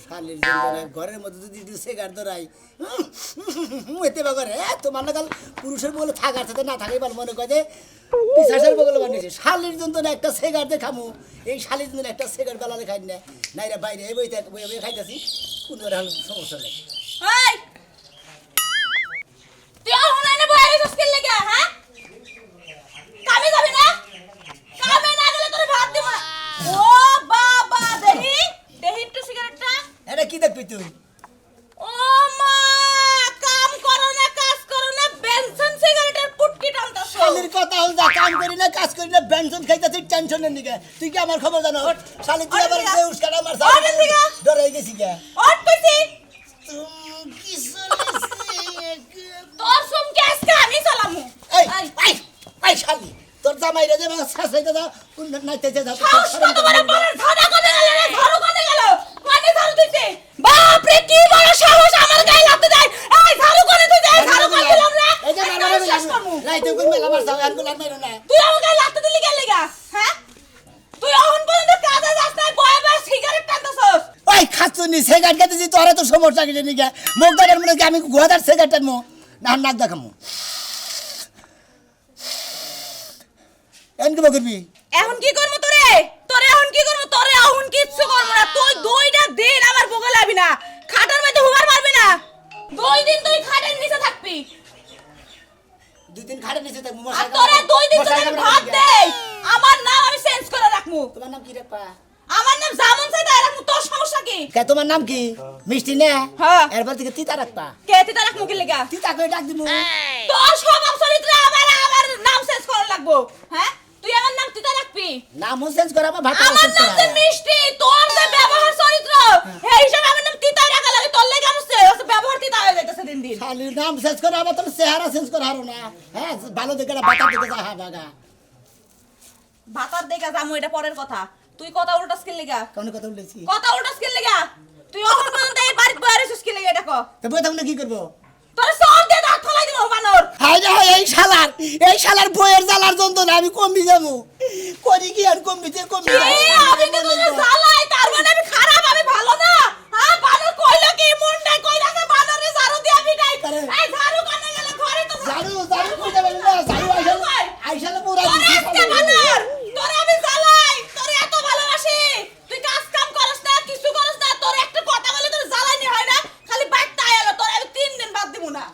শালির জন্য ঘরের মধ্যে যদি সিগারেট ধরাই এতে বাগরে তোমার না কাল পুরুষের বলে থাকার সাথে না থাকাই ভালো মনে করে যে পিসাসের বগলে বানিয়েছে শালির জন্য একটা সিগারেট খামু এই শালির জন্য একটা সিগারেট বালালে খাই না নাইরা বাইরে এই বইতে বই খাইতেছি কোনো সমস্যা নেই। তুই এখন এনে বাইরে সস্কেল লাগা হ্যাঁ কামে যাবি না কামে না গেলে তোরে ভাত দেব না। ও বাবা দেহি দেহি একটু সিগারেটটা এটা কি দেখবি তুই? ও মা কাম করো না কাজ করো না বেনসন সিগারেটের পুটকি টানতাছ। শালির কথা হল যা কাম করি না কাজ করি না বেনসন খাইতাছি টেনশনের নিকে তুই কি আমার খবর জানো? শালি তুই আবার যে উস্কাটা মারছ ডরে গেছি কে ওট কইছি তুম কি শুনেছি তোর সুম গ্যাস কা আমি চালামু। এই এই এই শালি তোর জামাই রে যে শাসাইতে দাও কোন নাইতেছে দাও সাহস কত বড় বড় ধাঁধা কোনে গেল রে ঝাড়ু কোনে গেল কোনে ঝাড়ু দিতে বাপ রে কি বড় সাহস আমার গায়ে লাগতে যায়। এই ঝাড়ু কোনে তুই দে ঝাড়ু কোনে দিলাম রে এই যে মারবা বিলাম রাইতে কোন মেলা মারছাও আনগুল আর মাইরো না তুই আমার গায়ে লাগতে দিলি কেন লাগা হ্যাঁ তুই এখন পর্যন্ত কাজে যাস না বয়ে বয়ে সিগারেট টানতাছস। ওই খাচ্ছনি সিগারেট খেতেছি তোরে তো সমস্যা কিছু নিকে মুখ দেখার মনে কি আমি গুহাদার সিগারেট টানমু না নাক দেখামু এনকে বকরবি এখন কি করব তোরে তোরে এখন কি করব তোরে এখন কিচ্ছু করব না তুই দুইটা দিন আমার বগলে আবি না খাটার মধ্যে হুমার মারবি না 2 দিন তুই খাটের নিচে থাকবি দুই দিন খাড়ে নিচে থাকমু আর তোরে 2 দিন তোরে ভাত দেই আমার নাম আমি চেঞ্জ করে রাখমু। তোমার নাম কি রে পা? আমার নাম জামন সাইদা রাখমু তোর সমস্যা কি? কে তোমার নাম কি? মিষ্টি না হ্যাঁ এরপর থেকে তিতা রাখবা কে তিতা রাখমু কি লাগা তিতা কই ডাক দিমু তোর স্বভাব চরিত্র আমার নাম চেঞ্জ করা লাগবো হ্যাঁ তুই আমার নাম তিতা রাখবি নাম চেঞ্জ করা আমার ভাত আমার চেঞ্জ নাম করা তো মিষ্টি তোর যে ব্যবহার চরিত্র এই হিসাবে আমার নাম তিতা রাখা লাগে তোর লাগি আমার ব্যবহার তিতা হয়ে যাইতেছে দিন দিন। খালি নাম চেঞ্জ করা আমার তোর চেহারা চেঞ্জ করা হারো না হ্যাঁ ভালো দেখে না বাতা দেখে যা হা বাগা ভাতার দেখা যামু এটা পরের কথা তুই কথা উল্টাস কি লাগা কোন কথা বলেছি কথা উল্টাস কি লাগা তুই এখন পর্যন্ত এই বাড়িতে বয়ারে সুস্কি লাগা এটা কো তো বই থাকলে কি করবো তোর সব দিয়ে দাঁত ফলাই দিব বানর। হাই রে হাই এই শালার বইয়ের জ্বালার যন্ত্রণা আমি কমবি যাবো করি কি আর কমবিতে কমবি আমি তো তোরে জ্বালাই তার মানে আমি খারাপ আমি ভালো না হ্যাঁ বানর কইলো কি মুন্ডে কইলাছে বানরে ঝাড়ু দিয়ে আমি নাই এই ঝাড়ু কানে গেলে ঘরে তো ঝাড়ু কই যাবে না ঝাড়ু আইসালে পুরা তোরে আজকে বানর তোরে আমি জ্বালাই তোরে এত ভালোবাসি তুই কাজ কাম করছ না কিছু করছ না তোর একটা কথা বলে তোর জ্বালানি হয় না খালি বাইকটা আইলো তোরে আমি 3 দিন বাদ দিব না।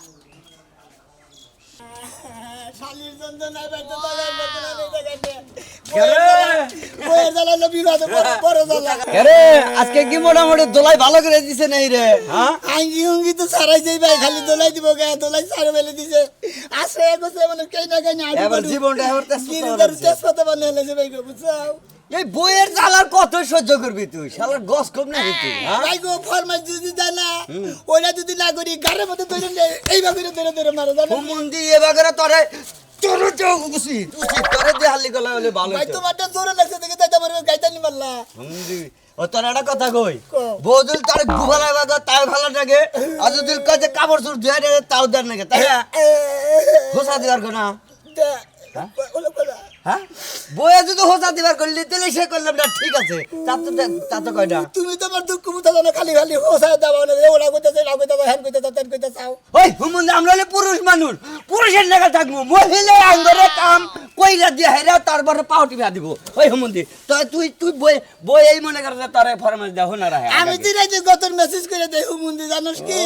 শালির যন্ত্রণা বেঁচে থাকার যন্ত্রণা নেই দেখাতে কেরে বইয়ের জ্বালালে বিবাদে বড় জ্বালা কেরে আজকে কি মোটামুটি দোলাই ভালো করে দিছে নাই রে হ্যাঁ আঙ্গি উঙ্গি তো সারাই যাই ভাই খালি দোলাই দিব গে দোলাই সারা বেলে দিছে আসে এগোছে মানে কেই না কেই না এবার জীবনটা এবার গিরিদার তেজপাতা বানালে যে ভাই গো বুঝাও এই বইয়ের জ্বালার কত সহ্য করবি তুই শালার গস কম না তুই হ্যাঁ ভাই গো ফরমাইশ যদি দেয় না ওইটা যদি না করি গারের মধ্যে ধরে এইভাবে ধরে মারো জানো হুমুন্দি এবার তোরে তোরে তো উচিত তোরে দিয়ে হাল্লি গলা হলে ভালো ভাই হতো তোমারটা জোরে লাগছে দেখে তাই আমার গাইতানি মারলা হুমুন্দি ও তোর একটা কথা কই কো। বৌদিল তার গুভালা বাগা তাই ভালো লাগে আর যদি কাছে কাপড় চোর ধুয়ে দে তাও দেন নাকি তাই না হোসা দিবার কোনা হ্যাঁ বইয়ে যদি হোসা দিবার করলি তাহলে সে করলাম না ঠিক আছে তা তো কয় না তুমি তো আমার দুঃখ বুঝা জানো খালি খালি হোসা দাও না ওরা কইতাছে না কইতাছে হ্যান কইতাছে তেন কইতাছে ওই হুমুন্দি আমরা হলে পুরুষ মানুষ পুরুষের নাগাল থাকবো মহিলা আঙ্গরে কাম কইরা দিয়ে হেরা তারপরে পাউটি ভা দিব ওই হুমুন্দি তো তুই বই এই মনে করে তারে ফরমাস দেও না রাহে আমি দিনে যে গতর মেসেজ করে দেই হুমুন্দি জানোস কি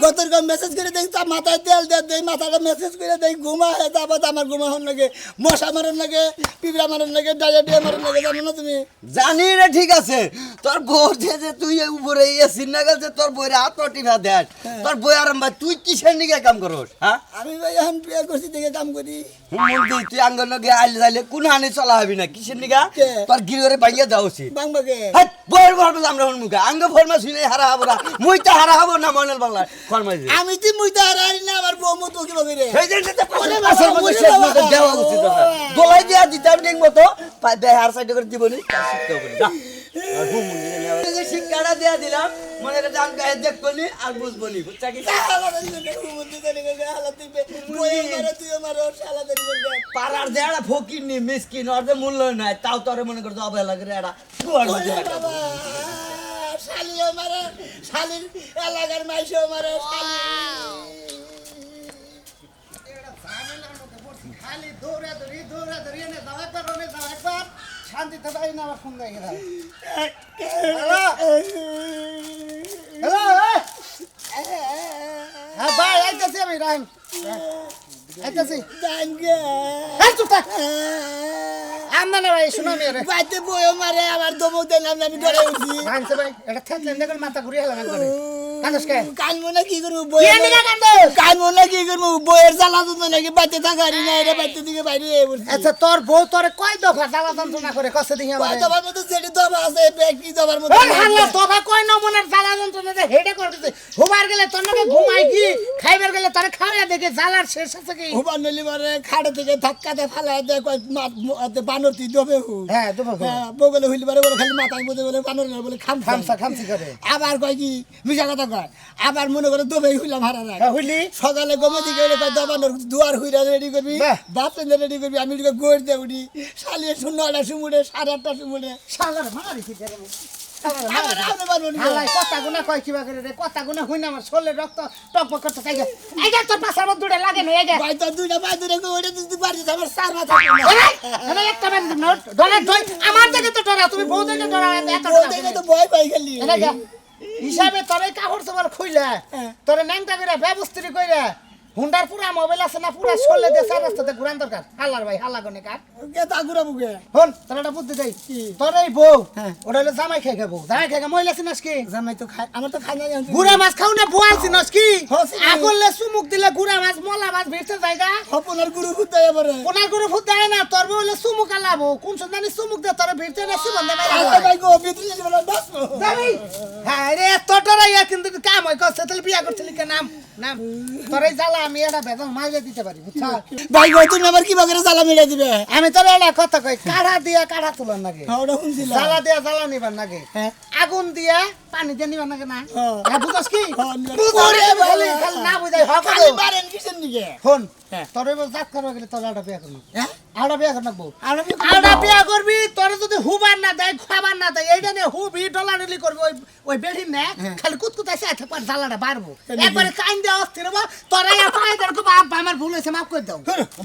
গতর কম মেসেজ করে দেই তা মাথায় তেল দেই মাথাটা মেসেজ করে দেই ঘুমা হয় তারপর আমার ঘুমা হন লাগে মশা মারন লাগে পিঁপড়া মারন লাগে ডায়রিয়া মারন লাগে জানো না তুমি জানি রে ঠিক আছে তোর বউ যে তুই উপরে এসির নাগাল যে তোর বইরে হাত পাটি ভা দেস তোর বই আরাম ভাই তুই কিসের নিকে কাম করস হ্যাঁ আমি ভাই এখন বিয়ে করছি দেখে কাম করি হুমুন্দি তুই আঙ্গন নগে আইলে যাইলে কোন হানি চলা হবি না কিসের নিকা কে? তোর গিরে ভাঙিয়ে দেওয়া উচিত বাংবাকে হাট বইয়ের ফরমাস আমরা হন মুখে আঙ্গ ফরমাস শুনে হারা হবো না মুইটা হারা হবো না ময়নাল বাংলা ফরমাস আমি তো মুইতে হারাই না আমার বউ মতো কি বলি রে সেই যে কোনে মাসের মধ্যে শেষ মতো দেওয়া উচিত না দোলাই দিয়া দিতাম ঠিক মতো হার সাইড করে দিব নি তার শিখতে হবে না আর হুমুন্দি যে শিক্ষাটা দেয়া দিলাম মনে করে আমি গায়ে দেখবো নি আর বুঝবো নি বুঝছা কি পাড়ার যে একটা ফকির নি মিসকিন ওর যে মূল্য নাই তাও তোরে মনে করতে অবহেলা করে একটা কুয়ার মধ্যে রাখা। শালি শালিও মারে শালির এলাকার মাইসেও মারে শালি খালি দৌড়া দৌড়ি এনে যাও একবার ওনে যাও একবার শান্তিতে পাই না আমার ফোন দেখে দাও হ্যালো হ্যাঁ ভাই আইতাছি আমি রাহিম আইতাছি দাঙ্গে চুপ থাক আমরা না ভাই শুনো আমি বাইতে বইও মারে আবার দমক দিলাম আমি ডরে উঠি ভাঙছে ভাই এটা থাকলে দেখুন মাথা ঘুরিয়ে হেলাম একবারে কান্দস কে কানবো না কি করবো বই কানবো না কি করবো বইয়ের জ্বালা তো নাকি বাইতে থাকারি না এটা বাইতে দিকে বাইরে আচ্ছা তোর বউ তোরে কয় দফা জ্বালা যন্ত্রণা করে কষ্ট দিই আমার দবার মতো যেটি দবা আছে ব্যক্তি দবার মতো হাল্লা দফা কয় নমুনার জ্বালা যন্ত্রণা দে হেডে করতেছে হুবার গেলে তোর নাকি ঘুমাই কি খাইবার গেলে তোরে খাওয়া দেখে জ্বালার শেষ আছে কি হুবার নলি মারে খাড়ে থেকে ধাক্কাতে ফালাই দেয় বানর তুই দবে হু হ্যাঁ দফা বগলে হইলে পারে বলে খালি মাথায় মধ্যে বলে বানর বলে খামসা খামসি করে আবার কয় কি মিশা কথা কয় আবার মনে করে দবেই হইলাম হারা যায় হইলি সকালে গমে দিকে কয় দবানোর দুয়ার হইরা রেডি করবি বাহ। বাথরুম রেডি করবি আমি এদিকে গোড় দিয়ে উঠি শালিয়ে 9টা সুমুড়ে 8:30 সুমুড়ে শালার মারি কি করে আবার আপনি পারবো না হালাই কথা গুনা কয় কিবা করে রে কথা গুনা হইনা আমার শরীরে রক্ত টকবক করতে চাই এই যে তোর পাশার মধ্যে দুড়ে লাগে না এই যে ভাই তো দুইটা বাই দূরে ওইটা দিতে পারছিস আমার 4 মাথা আরে একটা বেন নোট ডলার ধই আমার থেকে তো ডরা তুমি বউ থেকে ডরা এত ও দেখে তো ভয় পাই খালি এনে যা হিসাবে তোরে কাপড় চোপড় খুইলা তোরে ন্যাংটা করে ব্যবস্থিত কইরা হুন্ডার পুরা মোবাইল আছে না পুরা শরীরে দে সার রাস্তাতে ঘুরান দরকার হালার ভাই হালা গনে কাট কে তা গুড়া বুকে হন তোর একটা বুদ্ধি দেই তোর এই বউ হ্যাঁ। ওটা হলো জামাই খেয়ে খাবো জামাই খেয়ে মহিলা চিনাস কি জামাই তো খাই আমার তো খাই না গুড়া মাছ খাও না বোয়াল চিনাস কি হ্যাঁ, চিনি। আগলে চুমুক দিলে গুড়া মাছ মলা মাছ ভিড়তে জায়গা হপনার গুরু ফুটতে এবারে কোনার গুরু ফুট দেয় না তোর বউ হলে চুমুক আলাবো কোন সন্ধানি চুমুক দে তোর ভিড়তে নাসি বন্ধে আল্লাহ ভাই গো বিদ্রুল বলে বাস যাবি হ্যাঁ রে তোটারা ইয়া কিন্তু কাম হয় কষ্ট তাহলে বিয়া করছিলি কে নাম নাম তোর এই জ্বালা আমি এটা বেতন মাইলে দিতে পারি বুঝছা ভাই গো তুমি আবার কি বাগরে জ্বালা মেরে দিবে আমি তোর এটা কথা কই কাড়া দিয়া কাড়া তোলার নাকি হ্যাঁ ওটা শুনছিলাম জ্বালা দিয়া জ্বালা নিবার নাকি হ্যাঁ। আগুন দিয়া পানি দিয়ে নিবার নাকি না হ্যাঁ। হ্যাঁ বুঝছ কি হ্যাঁ, নিবার। বুঝছ ওরে রে, বাবা। খালি খালি না বুঝাই হক খালি মারেন কিসের নিকে ফোন হ্যাঁ। তোর এবার জাত করবা গেলে তোর আড়া বিয়া করবি হ্যাঁ আড়া বিয়া কর নাকবো আর আড়া বিয়া করবি তোর যদি হুবার না দেয় খাবার না দেয় এইটা নিয়ে হুবি ডলাডলি করবি ওই ওই বেড়ি নে খালি কুতকুতাই সাথে পর জ্বালাটা বাড়বো একবারে কাইন দেওয়া অস্থির হবো তোরা পায়ে দেখো বাপ আমার ভুল হয়েছে মাফ করে দাও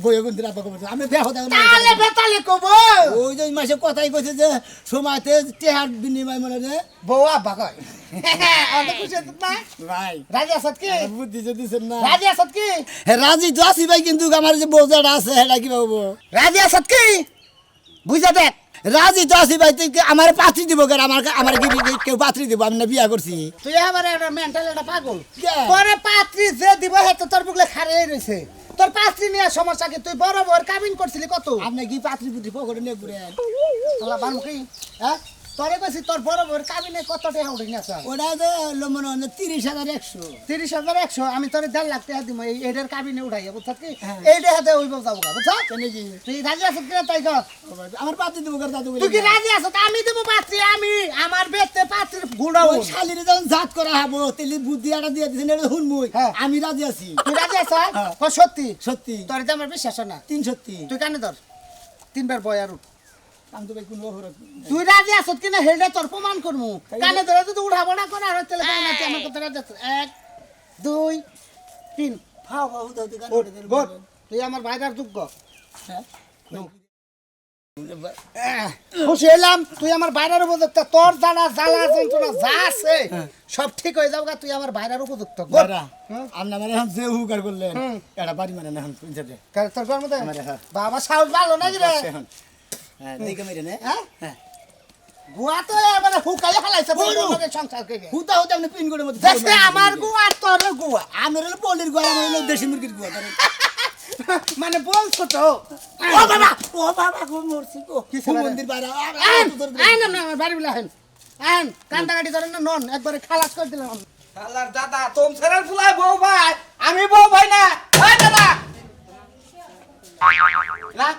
বইয়ে কিন্তু রাখবো আমি বিয়া হতে তাহলে বেতালে কবো ওই যে মাসে কথাই কইছে যে সময়তে টেহার বিনিময় মনে রে বউ আব্বা কয় অনেক খুশি হতো না ভাই রাজি আসাদ কি বুদ্ধি যে দিছেন না রাজি আসাদ কি হ্যাঁ রাজি তো আছি ভাই কিন্তু আমার যে বোঝাটা আছে সেটা কি পাবো রাজি আসাদ কি বুঝা দেখ রাজি তো আছি ভাই তুই আমার পাত্রী দিব কেন আমার আমার কি কেউ পাত্রী দিব আমি না বিয়া করছি তুই আবার একটা মেন্টাল একটা পাগল কে? তোরে পাত্রী যে দিব হে তো তোর বুকলে খারেই রইছে তোর পাত্রী নিয়ে সমস্যা কি তুই বড় বড় কাবিন করছিলি কত আপনি কি পাত্রী পুত্রী পকড়ে নিয়ে ঘুরে তোলা বানু কি হ্যাঁ তোরে কইছি তোর বড় বড় কাবিনে কত টাকা উঠে নিয়েছ ওটা তো মনে হয় 30,100 30,100 আমি তোরে 1.5 লাখ টাকা দিব এইটার কাবিনে উঠাইয়া বুঝছ কি হ্যাঁ। এইটা হাতে হইব যাবো বুঝছ কেন কি তুই রাজি আছিস কিনা তাই কর আমার পাত্রী দিব কেন দাদু তুই কি রাজি আছিস আমি দেবো পাত্রী আমি আমার বেতে পাত্রীর গুড়াও ওই শালিরে যখন জাত করা হবো তেলি বুদ্ধি আটা দিয়ে দিছেন এটা শুনবই হ্যাঁ। আমি রাজি আছি তুই রাজি আছিস হ্যাঁ। সত্যি সত্যি তোর তো আমার বিশ্বাস হয় না 3 তুই কানে ধর 3 বার বয় আর উঠ। আমি তো ভাই কোনো অপরাধ তুই রাজি আছিস কিনা হেডে তোর প্রমাণ করমু কানে ধরে তুই উঠাবো না করে আর তেলে না তুই আমার কথা রাজি আছিস 1 2 3 ফাও ফাও দাও তুই উঠ, গোট তুই আমার ভাইরার যোগ্য হ্যাঁ খুশি হলাম তুই আমার বাইরের উপযুক্ত তোর জ্বালা জ্বালা যন্ত্রণা যা আছে সব ঠিক হয়ে যাবো তুই আমার বাইরের উপযুক্ত গোট। দাদা আপনি মানে এখন যে হুকার করলেন হুম। এটা বাড়ি মানে না এখন পঞ্চায়েতে কারে তোর ঘর মধ্যে আমারে, হ্যাঁ। বাবা সাহস ভালো নাকি রে এখন হ্যাঁ দেখে মেরে নে হ্যাঁ হ্যাঁ গুয়া তো এবারে হুকাই হালাইছে বড়। বড় সংসার করে হুতা হুতা আপনি পিন করে মতো দেখতে আমার গুয়া আর তোর গুয়া আমার হলো পলির গোয়া আমার হলো দেশি মুরগির গোয়া মানে বলছো তো ও বাবা গো মরছি গো কি কি ছেলে রে? মন্দির বাইরে আইন আইন না আমার বাড়ি বলে আইন আইন কান্দাকাটি করেন না নন একবারে খালাস করে দিলাম শালার দাদা তোম ছেড়ে ফুলাই বউ ভাই আমি বউ ভাই না ওই দাদা না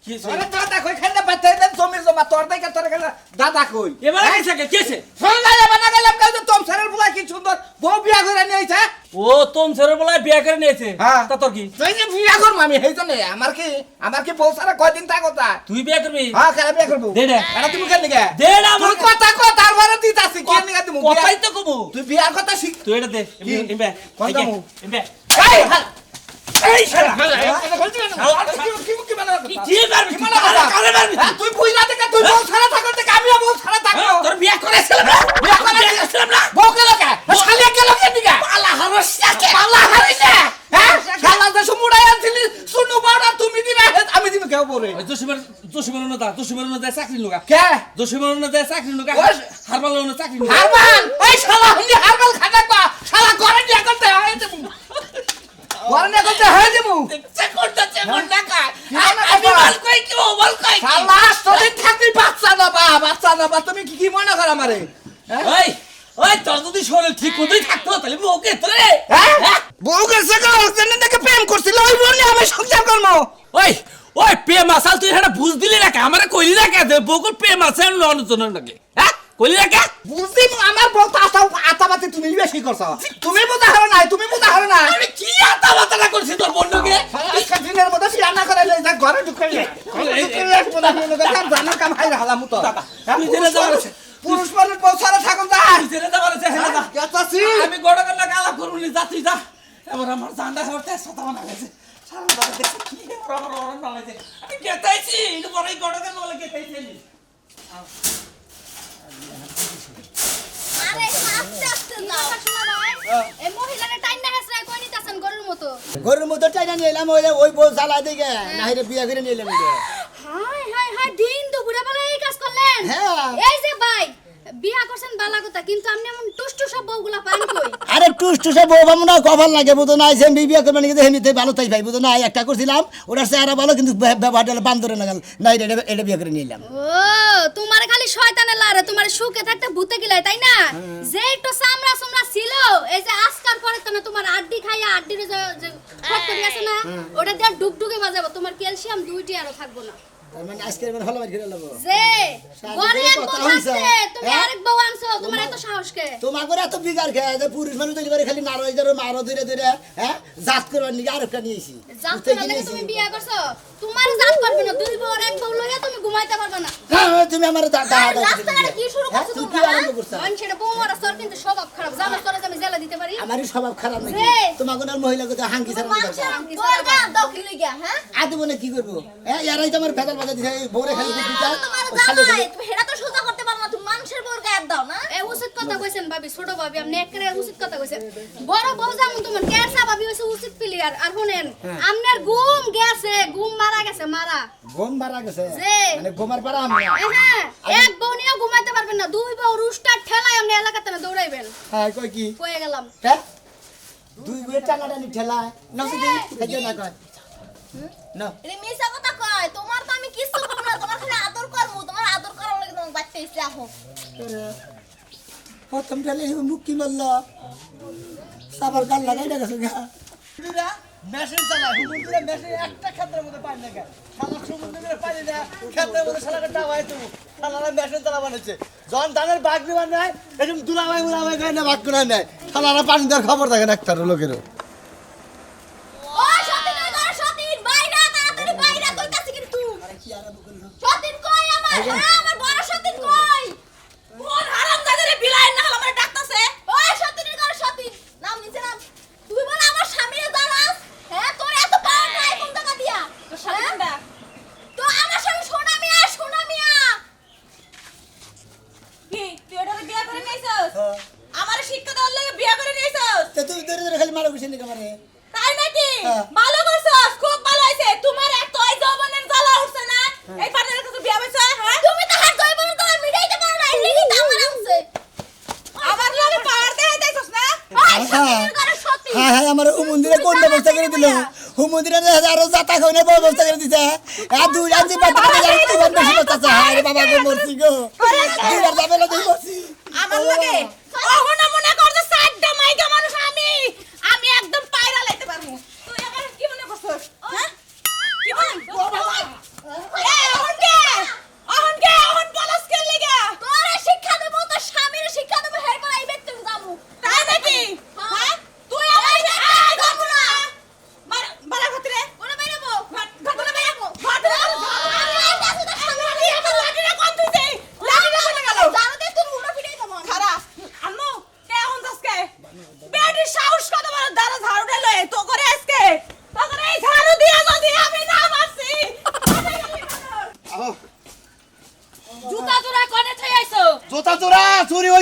কি আরে দাদা কই খাইতে পাতে দেন জমির জমা তোর দেখে তোর গেল দাদা কই এবার গেছে কে কেছে সন্ধ্যা বানা গেলাম কাল তোম ছেড়ে ফুলাই কি সুন্দর বউ বিয়া করে নিয়েছে ও তোম ছেড়ে বলাই বিয়ে করে নিয়েছে হ্যাঁ। তা তোর কি তুই যে বিয়া করবো আমি এই জন্য আমার কি বউ সারা কয়দিন থাকো তা তুই বিয়ে করবি হ্যাঁ কেন বিয়া করবো দে দে এটা তুমি কেন নিগে দে না আমার তুই কথা কো তারপরে দিতাছি কেন নিগে তুমি কথাই তো কমু তুই বিয়ার কথা শিখ তুই এটা দে কি? ইমবে কোন দামু? ইমবে এই এই শালা কি করবি কারে মারবি তুই বুঝলা থেকে তুই বউ সারা থাকো থেকে আমিও বউ সারা থাকবো তোর বিয়ে করেছিলাম না বিয়া করেছিলাম না বউ কে লোকে শালি কে লোকে দিগা পালা হারসাকে পালা হারিছে হ্যাঁ শালা যে সমুড়াই আনছিলি শুনু বাড়া তুমি দিবে আমি দিবে কেউ বলে জসিমের না চাকরি লোকা কে জসিমের না চাকরি লোকা ওই হারবাল না চাকরি লোকা হারবাল ওই শালা হিন্দি হারবাল খাটাকবা শালা ঘরে নিয়ে করতে হয় দেবু ঘরে নিয়ে করতে হয় দেবু চেকর টাকা আমি বল কই কি বল কই শালা সদিন থাকবি বাচ্চা না তুমি কি মনে কর আমারে ওই ওই তোর যদি শরীর ঠিক মতোই থাকতো তাহলে ওকে তোরে হ্যাঁ বউ গেছে গো ওখানে থেকে প্রেম করছিল ওই বলে আমি সংসার করব ওই ওই প্রেম আসাল তুই এটা বুঝ দিলি না কে আমারে কইলি না কে বউকর প্রেম আছে লনজন নাকি হ্যাঁ কইলি না কে বুঝছি আমার বউ আতাবাতি তুমি বেশি করছো তুমি বোঝা হলো না তুমি বোঝা হলো না আমি কি আতা বাতা করছি তোর বন্ধুকে দিনের মধ্যে রান্না করে লই যা ঘরে ঢুকাই জানার কাম হাই হালামু তো তুই জেনে যাবার আছে পুরুষ মানুষ বউ সারা থাকুন যা তুই জেনে যাবার আছে হেলে যা গেতাছি আমি গড় গড় গালা করব নি যা তুই যা এবার আমার জানটা হতে সতা বানা গেছে সারা বাবা দেখছি কি আমার ওরন না লাগে আমি গেতাইছি এটা বড়ই গড় গড় বলে গেতাইছি আরে আস্তে আস্তে যাও এই মহিলারে টাইম না হেসরাই কই নিতাছেন গরুর মতো গরুর মতো চাইনা নিয়ে এলাম ওই বউ জ্বালাই দিকে না হেরে বিয়া করে নিয়ে এলাম হাই হাই হাই দিন দুপুরে বেলা এই কাজ করলেন হ্যাঁ। এই যে ভাই বিয়া করছেন বালা কথা কিন্তু আপনি এমন টুষ্টু সব বউগুলা পান কই আরে টুসটুসে বউ বামু না কপাল লাগে বুঝো না আইসে বিয়া করবেন কিন্তু এমনিতে ভালো তাই ভাই বুঝো না একটা করছিলাম ওটার চেহারা ভালো কিন্তু ব্যবহারটা হলো বান্দরে না গেল না এটা বিয়া করে নিয়ে এলাম ও তোমার খালি শয়তানের লারে তোমার সুখে থাকতে ভূতে গিলাই তাই না যে একটু সামরা সুমরা ছিল এই যে আজকার পরে তো না তোমার আড্ডি খাইয়া আড্ডির যে ফটকরি আছে না ওটা দিয়ে ডুগডুগে বাজাবো তোমার ক্যালসিয়াম দুইটি আরো থাকবো না তার মানে আজকে মানে ভালো মার ঘিরে লাগবো যে সারা ঘরে দিন এক কথা বউ হইছে। আছে তুমি হ্যাঁ? আরেক বউ আনছো তোমার এত সাহস কে তোমার করে এত বিগার খেয়ে যে পুরুষ মানুষ তৈরি করে খালি নারো ধরে মারো ধরে ধরে হ্যাঁ জাত করবার নিয়ে আরেকটা নিয়েছি জাত বুঝতে করে কি তুমি নিয়েছি? বিয়া করছো তোমার জাত করবে না দুই বউ আর এক বউ লইয়া তুমি ঘুমাইতে পারবে না হ্যাঁ, তুমি আমার আর রাস্তাঘাটে কি শুরু করছো তুই কি তোমরা আরম্ভ করছো মানুষের বউ মারা তোর কিন্তু স্বভাব খারাপ জানো তোরা যে আমি জেলা দিতে পারি আমারই স্বভাব খারাপ নাকি যে। তোমার কোন মহিলা কোথাও হাঙ্কি ছাড়া মানুষের বউটা দখল লইয়া হ্যাঁ আদি বলে কি করবো হ্যাঁ এরাই তো আমার ভেতর বাজা দিছে বউরে খালি দিতে তোমার ও খালি জামাই তুমি হেডা তো সোজা করতে পারো না তুমি মানুষের বউর গায়ে দাও না এ উচিত কথা কইছেন ভাবি ছোট ভাবি আপনি একরে উচিত কথা কইছেন বড় বউ যেমন তোমার কেরসা ভাবি হইছে উচিত প্লেয়ার আর শুনেন আমনের ঘুম গেছে ঘুম মারা গেছে মারা গম মারা গেছে যে। মানে গোমার পারা আমরা হ্যাঁ এক বউ নিয়ে ঘুমাইতে পারবেন না দুই বউ রুস্টার ঠেলায় আপনি এলাকাতে না দৌড়াইবেন হ্যাঁ কই কি কয়ে গেলাম হ্যাঁ দুই বইয়ের টানাটানি ঠেলায় না শুধু খাইতে না কয় না এটা মিছা কথা কয় তোমার তো আমি কিছু করব না তোমার খালি আদর করব তোমার আদর করার লাগি তোমার বাচ্চা ইচ্ছা আহো প্রথম ঠেলে মুখ কি মারল সাবার গাল লাগাই না গেছে গা মেশিন চালায় হুমুন্দিরা মেশিন একটা ক্ষেত্রের মধ্যে পানি না শালা সমুদ্রের পানি না ক্ষেত্রের মধ্যে শালাকে টাওয়াই তুমি শালারা মেশিন চালা বানাচ্ছে জন ধানের বাঘ দিবার নাই এরকম দুলাভাই মুলাভাই গায় না বাঘ করে নেয় শালারা পানি দেওয়ার খবর থাকে না একটা লোকেরও ও সতীন ওই ঘরে সতীন বাইরা তাড়াতাড়ি বাইরা কইতাছি কিন্তু সতীন কই আমার হ্যাঁ আমার বড় সতীন কই কোন হারামজাদারে বিলাই না হল আমার ডাকতাছে ওই সতীনের ঘরে সতীন নাম নিচে নাম তুই বল আমার স্বামীরে দাঁড়াস হ্যাঁ তোর এত পাওয়ার নাই কোন টাকা দিয়া তো স্বামীটা তো আমার স্বামী সোনা মিয়া কি তুই ওটারে বিয়া করে নিয়েছস আমারে শিক্ষা দেওয়ার লাগি বিয়া করে নিয়েছস তো তুই ধরে ধরে খালি মারা গুছিয়ে নিকে মারে তাই নাকি হ্যাঁ। ভালো করছস খুব ভালো হইছে তোমার এত ওই যৌবনের জ্বালা উঠছে না এই পাটের কাছে বিয়া হইছে হ্যাঁ তুমি তো হাত যৌবনের তো মিটাইতে পারো না এই কি আমার আমছে আমার লাগে পাওয়ার দেখাই যাইছস না ওই সতীনের ঘরে সতী হ্যাঁ হ্যাঁ আমার হুমন্দিরে কোন ব্যবস্থা করে দিল হুমন্দিরে আরো জাতা খাওয়ানোর ব্যবস্থা করে দিছে আর দুই রাজি পাতা তুই বেশি কথা হ্যাঁ রে বাবা গো মরছি গো দুইবার যাবে না তুই মরছি আমার লাগে ওহনা মনে কর যে সাইডটা মাইকা মানুষ আমি একদম পায়রা লাইতে পারবো তুই আমার কি মনে করছস হ্যাঁ কি মনে এই অহন বলস কে লাগা তোরে শিক্ষা দেব তো স্বামীর শিক্ষা দেব হেই পর আইবে তুমি যামু তাই নাকি হ্যাঁ তুই আমার এই যাবো না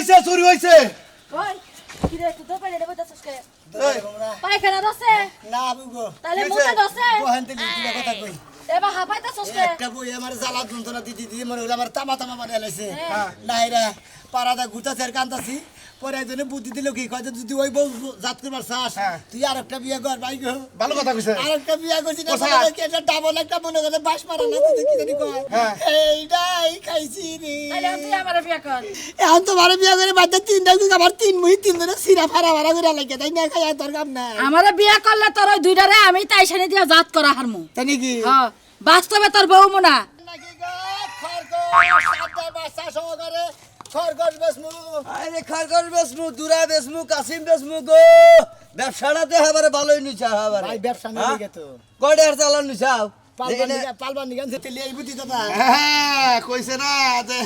হইছে চুরি হইছে ওই কি রে তুই তো পাইলে রে বইতাছস কে এই, পায়খানা দছে না বুগো তাহলে কি মুতে হইছে? দছে বহেন থেকে দুটা কথা কই এবা হাপাইতাছস কে একটা বই আমার জ্বালা যন্ত্রণা দিদি দিদি মনে হলো আমার তামা তামা বানিয়ে লাইছে হ্যাঁ। নাই রে পাড়াটা ঘুরতাছে আর কান্দাছি পরে একজনে বুদ্ধি দিল কি কয় যে যদি ওই বউ জাত করবার চাস হ্যাঁ। তুই আর একটা বিয়ে কর ভাই গো ভালো কথা কইছে আর একটা বিয়ে করছি না কোথায়? মনে কি একটা ডাবল একটা মনে করে বাস মারা না তুই কি জানি কয় হ্যাঁ। এইটাই খাইছি রে তাহলে তুই আমারে বিয়া কর এখন তো বারে বিয়ে করে বাদ তিনটা আবার তিন মুহি তিন ধরে সিরা ফাড়া ফাড়া করে লাগে তাই না খাই আর তোর কাম না আমারে বিয়া করলে তোর ওই দুইটারে আমি তাই সানি দিয়া জাত করা হারমু তাই নাকি হ্যাঁ বাস্তবে তোর বউ মুনা নাকি গো খরগোশ সাতটা বাচ্চা সহকারে খরগোশ বেসমু আরে খরগোশ বেসমু দুরা বেসমু কাসিম বেসমু গো ব্যবসাটাতে হাবারে ভালোই নিছা হাবারে ভাই ব্যবসা না হ্যাঁ? দিকে তো কয়টা আর চালান নিছাও পালবার নিগান যেতে লিয়ে বুদ্ধি দাদা হ্যাঁ কইছে না যে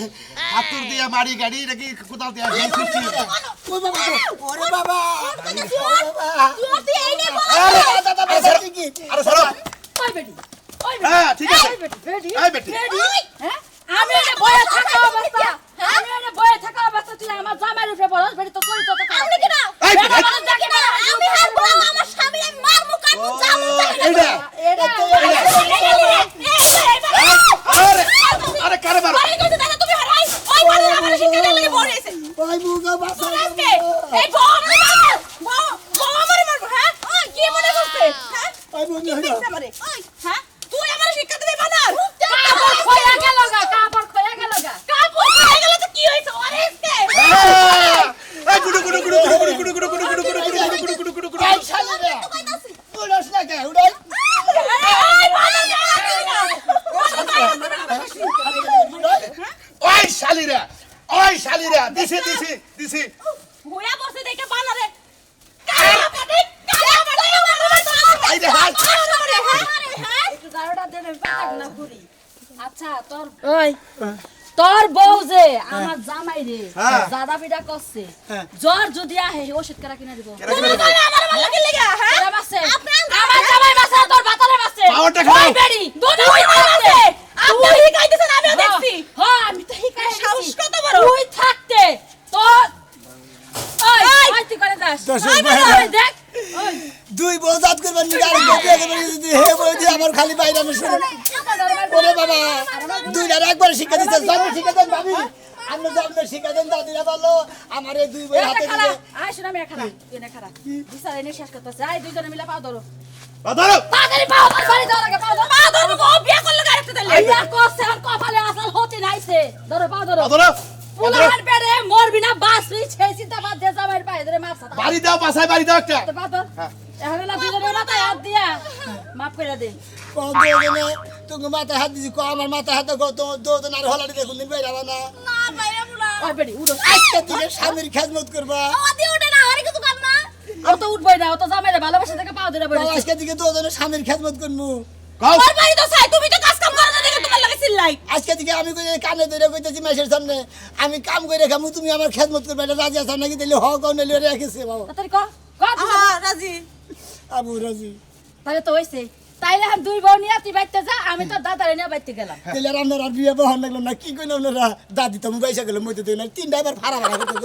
হাতুর দিয়া মারি গাড়ি নাকি কোথাও দিয়া গাড়ি ছুটছি ওই বাবা তো, ওরে বাবা তুই এই নে আরে দাদা বাবা কি আরে সরো ওই বেটি ওই হ্যাঁ ঠিক আছে এই বেটি বেটি এই বেটি হ্যাঁ আমি এনে বয়ে থাকা অবস্থা আমি এনে বয়ে থাকা অবস্থা তুই আমার জামাই রূপে বলস বেটি তো চরিত্র তো আমি কি না এই বেটা বেটি। মানুষ দেখে না আমি হারবো আমার স্বামী আমি মারমু কাটবো জামু এইটা এটা আরে আরে কারে মারো বাড়ি কইতে দাদা তুমি হারাই ওই বাড়ি আমার শিক্ষা দিয়ে লাগে বড়েছে ওই মুগা বাসা আজকে এই বউ আমারে মারবো বউ আমারে মারবো হ্যাঁ ওই কি মনে করছে হ্যাঁ ওই মুগা দেখছ আমারে ওই হ্যাঁ তুই আমারে শিক্ষা দিবি বানার কাপড় খোয়া গেল গা কাপড় খোয়া গেল গা কাপড় খোয়া গেল তো কি হইছে ওরে আজকে এই গুডু গুডু গুডু গুডু গুডু গুডু গুডু গুডু গুডু গুডু গুডু গুডু গুডু গুডু গুডু এই শালা রে উড়াস না কে উড়াই এই বাজার ওই শালিরা ওই শালিরা দিছি দিছি দিছি হুয়া বসে দেখে বানারে কালা কাটে কালা কাটে এই রে হাল একটু দারোটা দেবে পেটাক না ঘুরি আচ্ছা তোর ওই তোর বউ যে আমার জামাই রে হ্যাঁ। জাদা পিটা করছে হ্যাঁ। জ্বর যদি আহে ওষুধ কেরা কিনা দিব কেরা কিনা দিব? আমার ভালো কি লাগা হ্যাঁ কেরা বাসে আমার জামাই বাসে তোর বাতারে বাসে পাওয়ারটা খাও। ওই বেড়ি দুটো ওই বাসে আপনি হিকাইতেছেন আমিও দেখছি হ্যাঁ আমি তো হিকাই সাহস কত বড় তুই থাকতে তোর ওই তুই করে যাস দশ ওই বছর বেড়ি, ওই দেখ ওই দুই বউ জাত করবার নিগার বিয়ে করবার যদি হে বলে দিয়ে আমার খালি বাইরে আমি শুনে ওরে বাবা দুইটার একবার শিক্ষা দিতে জন্ম শিক্ষা দেন ভাবি আমি জন্ম শিক্ষা দেন দাদিরা বললো আমার এই দুই বই হাতে দিলে আয় শোনা আমি খারাপ এনে খারাপ বিচার এনে শেষ করতেছে আয় দুইজনে মিলে পাও ধরো বাদারো তাড়াতাড়ি পাও ধর বাড়ি যাওয়ার আগে পাও ধরো ও বিয়ে করলে গাড়িতে দিলে বিয়ে করছে আর কপালে আসল হতে নাইছে ধরো পাও ধরো বাদারো পুলার পেড়ে মরবি না বাসবি সেই চিন্তা বাদ দিয়ে যাবার পায়ে ধরে মাছ সাথে বাড়ি দাও বাসায় বাড়ি দাও একটা পাও ধর এখন না দুইজনের মাথায় হাত দিয়া মাফ করে দে দুজনে তুমি মাথায় হাত দিছি আমার মাথায় হাতে দুজন আর হলারি দেখুন দিন বাইরে না না বাইরে পুলা ওই বেড়ি উড়ো আজকে থেকে স্বামীর খেজমত করবা ওদি উঠে না আর কিছু কর না ও তো উঠবই না ও তো জামাইরে ভালোবাসা থেকে পাও ধরে বড় আজকে থেকে দুজনে স্বামীর খেজমত করবো কও তোর বাড়ি তো চাই তুমি তো কাজ কাম করো না দেখে তোমার লাগে চিল্লাই আজকে থেকে আমি কই কানে ধরে কইতেছি মাসের সামনে আমি কাম করে খামু তুমি আমার খেদমত করবে এটা রাজি আছো নাকি দিলে হক নলে রেখেছে বাবা তাড়াতাড়ি ক রাজি আবু রাজি তাহলে তো হইছে তাইলে আমি দুই বউ নিয়ে তুই বাইতে যা আমি তো দাদারে নিয়ে বাইতে গেলাম তাহলে আর আপনার আর বিয়ে বহন লাগলো না কি কইলো আপনারা দাদি তো মুবাইসা গেল মইতে দিন তিন ড্রাইভার ভাড়া ভাড়া করতে